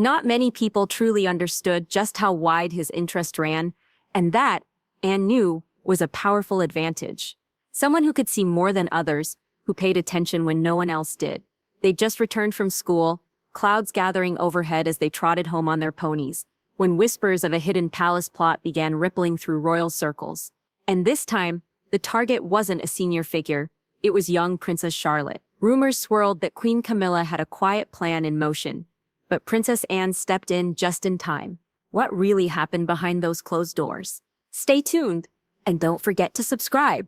Not many people truly understood just how wide his interest ran, and that, Anne knew, was a powerful advantage. Someone who could see more than others, who paid attention when no one else did. They'd just returned from school, clouds gathering overhead as they trotted home on their ponies, when whispers of a hidden palace plot began rippling through royal circles. And this time, the target wasn't a senior figure, it was young Princess Charlotte. Rumors swirled that Queen Camilla had a quiet plan in motion, but Princess Anne stepped in just in time. What really happened behind those closed doors? Stay tuned, and don't forget to subscribe.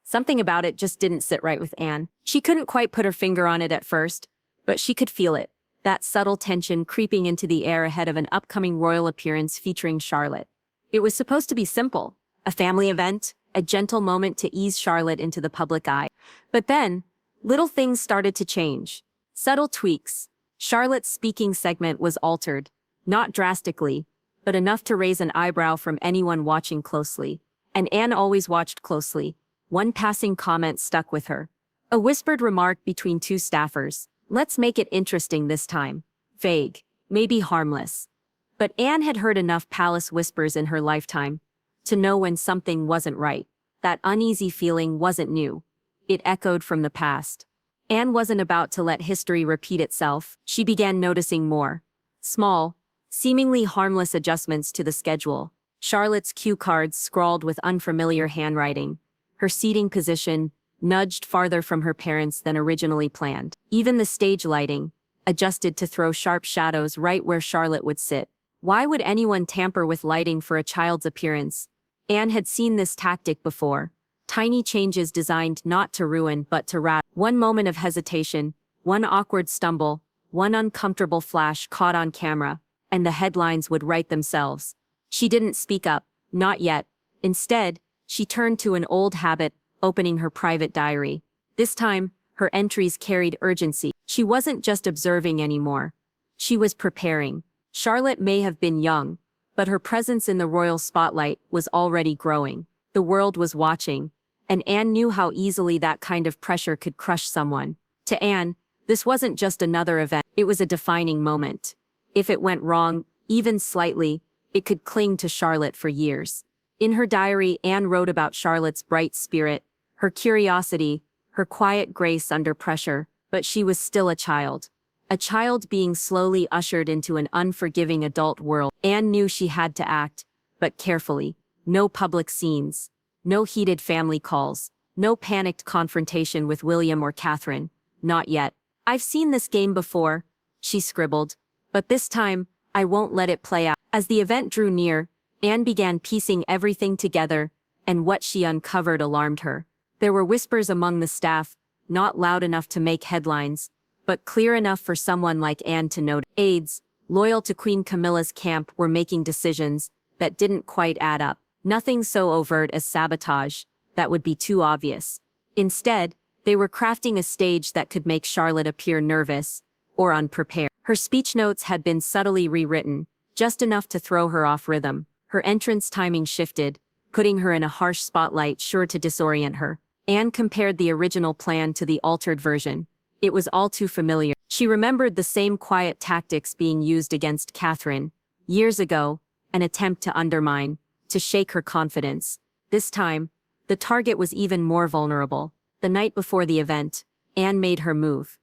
Something about it just didn't sit right with Anne. She couldn't quite put her finger on it at first, but she could feel it, that subtle tension creeping into the air ahead of an upcoming royal appearance featuring Charlotte. It was supposed to be simple, a family event, a gentle moment to ease Charlotte into the public eye. But then, little things started to change. Subtle tweaks. Charlotte's speaking segment was altered, not drastically, but enough to raise an eyebrow from anyone watching closely. And Anne always watched closely. One passing comment stuck with her. A whispered remark between two staffers. Let's make it interesting this time. Vague, maybe harmless. But Anne had heard enough palace whispers in her lifetime to know when something wasn't right. That uneasy feeling wasn't new. It echoed from the past. Anne wasn't about to let history repeat itself. She began noticing more. Small, seemingly harmless adjustments to the schedule. Charlotte's cue cards scrawled with unfamiliar handwriting. Her seating position nudged farther from her parents than originally planned. Even the stage lighting adjusted to throw sharp shadows right where Charlotte would sit. Why would anyone tamper with lighting for a child's appearance? Anne had seen this tactic before. Tiny changes designed not to ruin but to rattle. One moment of hesitation, one awkward stumble, one uncomfortable flash caught on camera, and the headlines would write themselves. She didn't speak up, not yet. Instead, she turned to an old habit, opening her private diary. This time, her entries carried urgency. She wasn't just observing anymore. She was preparing. Charlotte may have been young, but her presence in the royal spotlight was already growing. The world was watching, and Anne knew how easily that kind of pressure could crush someone. To Anne, this wasn't just another event, it was a defining moment. If it went wrong, even slightly, it could cling to Charlotte for years. In her diary, Anne wrote about Charlotte's bright spirit, her curiosity, her quiet grace under pressure, but she was still a child. A child being slowly ushered into an unforgiving adult world. Anne knew she had to act, but carefully. No public scenes. No heated family calls. No panicked confrontation with William or Catherine. Not yet. I've seen this game before, she scribbled. But this time, I won't let it play out. As the event drew near, Anne began piecing everything together, and what she uncovered alarmed her. There were whispers among the staff, not loud enough to make headlines, but clear enough for someone like Anne to note. Aides, loyal to Queen Camilla's camp, were making decisions that didn't quite add up. Nothing so overt as sabotage, that would be too obvious. Instead, they were crafting a stage that could make Charlotte appear nervous or unprepared. Her speech notes had been subtly rewritten, just enough to throw her off rhythm. Her entrance timing shifted, putting her in a harsh spotlight sure to disorient her. Anne compared the original plan to the altered version. It was all too familiar. She remembered the same quiet tactics being used against Catherine. Years ago, an attempt to undermine, to shake her confidence. This time, the target was even more vulnerable. The night before the event, Anne made her move.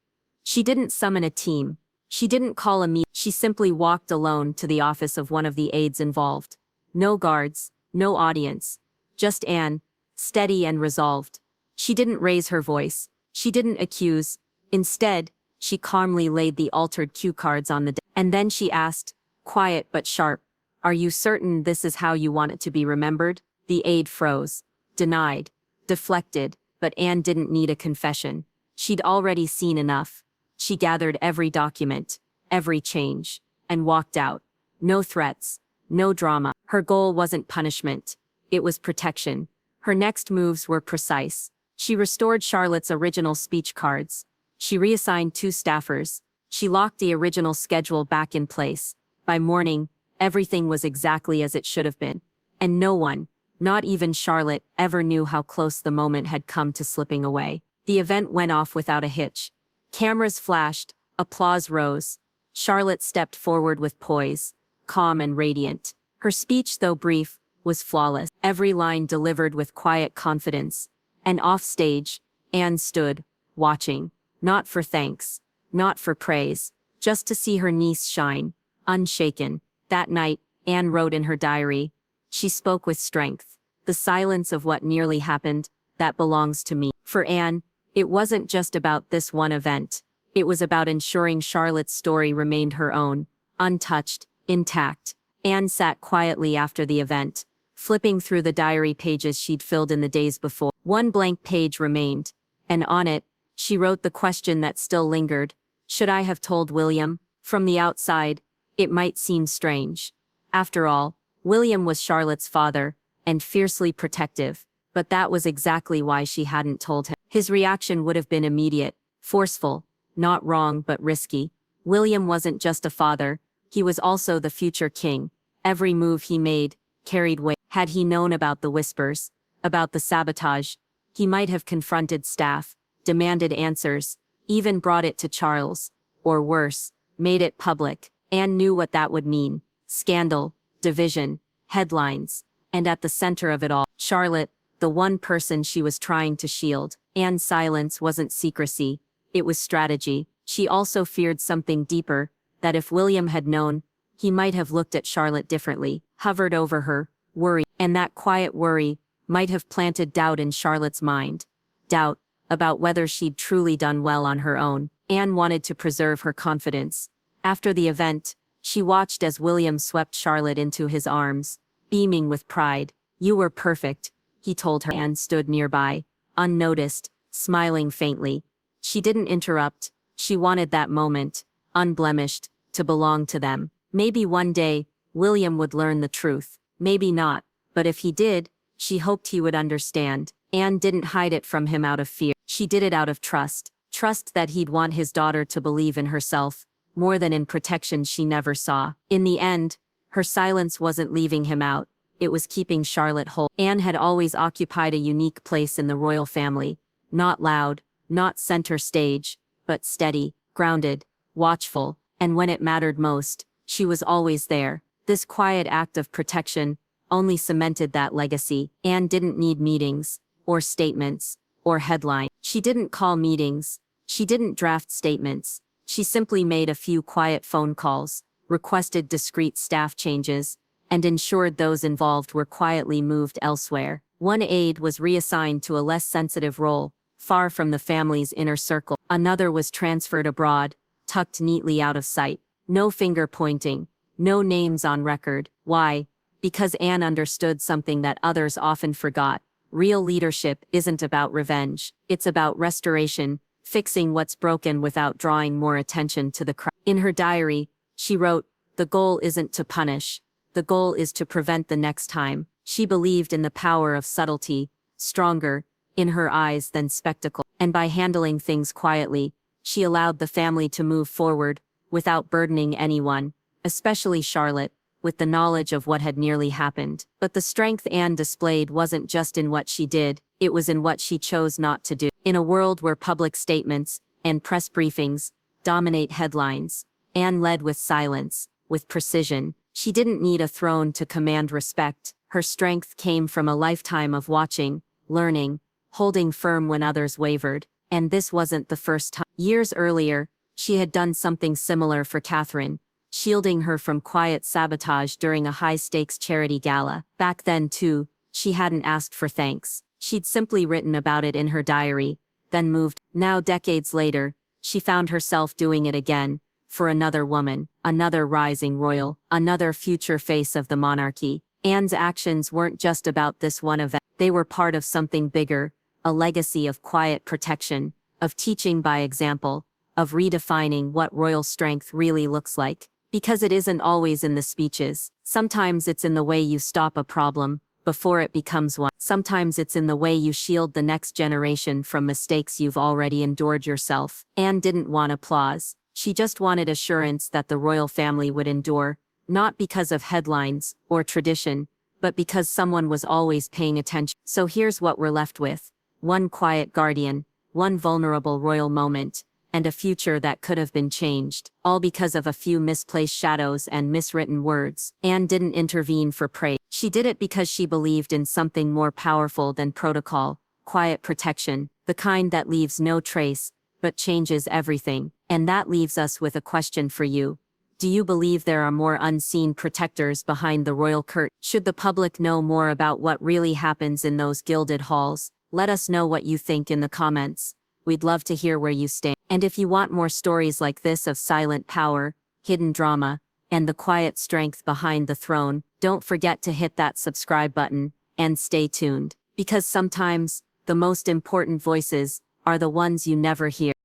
She didn't summon a team. She didn't call a meeting. She simply walked alone to the office of one of the aides involved. No guards, no audience. Just Anne, steady and resolved. She didn't raise her voice. She didn't accuse. Instead, she calmly laid the altered cue cards on the desk. And then she asked, quiet but sharp, "Are you certain this is how you want it to be remembered?" The aide froze, denied, deflected, but Anne didn't need a confession. She'd already seen enough. She gathered every document, every change, and walked out. No threats, no drama. Her goal wasn't punishment. It was protection. Her next moves were precise. She restored Charlotte's original speech cards. She reassigned 2 staffers. She locked the original schedule back in place. By morning, everything was exactly as it should have been. And no one, not even Charlotte, ever knew how close the moment had come to slipping away. The event went off without a hitch. Cameras flashed, applause rose. Charlotte stepped forward with poise, calm and radiant. Her speech, though brief, was flawless, every line delivered with quiet confidence. And offstage, Anne stood, watching, not for thanks, not for praise, just to see her niece shine, unshaken. That night, Anne wrote in her diary, she spoke with strength. The silence of what nearly happened, that belongs to me. For Anne, it wasn't just about this one event. It was about ensuring Charlotte's story remained her own, untouched, intact. Anne sat quietly after the event, flipping through the diary pages she'd filled in the days before. One blank page remained, and on it, she wrote the question that still lingered. Should I have told William? From the outside, it might seem strange. After all, William was Charlotte's father, and fiercely protective, but that was exactly why she hadn't told him. His reaction would have been immediate, forceful, not wrong but risky. William wasn't just a father, he was also the future king. Every move he made carried weight. Had he known about the whispers, about the sabotage, he might have confronted staff, demanded answers, even brought it to Charles, or worse, made it public. Anne knew what that would mean. Scandal, division, headlines, and at the center of it all, Charlotte, the one person she was trying to shield. Anne's silence wasn't secrecy, it was strategy. She also feared something deeper, that if William had known, he might have looked at Charlotte differently, hovered over her, worry, and that quiet worry might have planted doubt in Charlotte's mind. Doubt about whether she'd truly done well on her own. Anne wanted to preserve her confidence. After the event, she watched as William swept Charlotte into his arms, beaming with pride. You were perfect, he told her. Anne stood nearby, unnoticed, smiling faintly. She didn't interrupt. She wanted that moment, unblemished, to belong to them. Maybe one day, William would learn the truth. Maybe not, but if he did, she hoped he would understand. Anne didn't hide it from him out of fear. She did it out of trust. Trust that he'd want his daughter to believe in herself, more than in protection she never saw. In the end, her silence wasn't leaving him out. It was keeping Charlotte whole. Anne had always occupied a unique place in the royal family. Not loud, not center stage, but steady, grounded, watchful, and when it mattered most, she was always there. This quiet act of protection only cemented that legacy. Anne didn't need meetings, or statements, or headlines. She didn't call meetings. She didn't draft statements. She simply made a few quiet phone calls, requested discreet staff changes, and ensured those involved were quietly moved elsewhere. One aide was reassigned to a less sensitive role, far from the family's inner circle. Another was transferred abroad, tucked neatly out of sight. No finger pointing, no names on record. Why? Because Anne understood something that others often forgot. Real leadership isn't about revenge. It's about restoration, fixing what's broken without drawing more attention to the crowd. In her diary, she wrote, "The goal isn't to punish. The goal is to prevent the next time." She believed in the power of subtlety, stronger, in her eyes than spectacle. And by handling things quietly, she allowed the family to move forward, without burdening anyone, especially Charlotte, with the knowledge of what had nearly happened. But the strength Anne displayed wasn't just in what she did, it was in what she chose not to do. In a world where public statements and press briefings dominate headlines, Anne led with silence, with precision. She didn't need a throne to command respect. Her strength came from a lifetime of watching, learning, holding firm when others wavered. And this wasn't the first time. Years earlier, she had done something similar for Catherine, shielding her from quiet sabotage during a high-stakes charity gala. Back then, too, she hadn't asked for thanks. She'd simply written about it in her diary, then moved. Now, decades later, she found herself doing it again, for another woman, another rising royal, another future face of the monarchy. Anne's actions weren't just about this one event. They were part of something bigger, a legacy of quiet protection, of teaching by example, of redefining what royal strength really looks like. Because it isn't always in the speeches. Sometimes it's in the way you stop a problem before it becomes one. Sometimes it's in the way you shield the next generation from mistakes you've already endured yourself. Anne didn't want applause. She just wanted assurance that the royal family would endure, not because of headlines or tradition, but because someone was always paying attention. So here's what we're left with. One quiet guardian, one vulnerable royal moment, and a future that could have been changed, all because of a few misplaced shadows and miswritten words. Anne didn't intervene for praise. She did it because she believed in something more powerful than protocol, quiet protection, the kind that leaves no trace, but changes everything. And that leaves us with a question for you. Do you believe there are more unseen protectors behind the royal curtain? Should the public know more about what really happens in those gilded halls? Let us know what you think in the comments. We'd love to hear where you stand. And if you want more stories like this of silent power, hidden drama, and the quiet strength behind the throne, don't forget to hit that subscribe button and stay tuned. Because sometimes, the most important voices are the ones you never hear.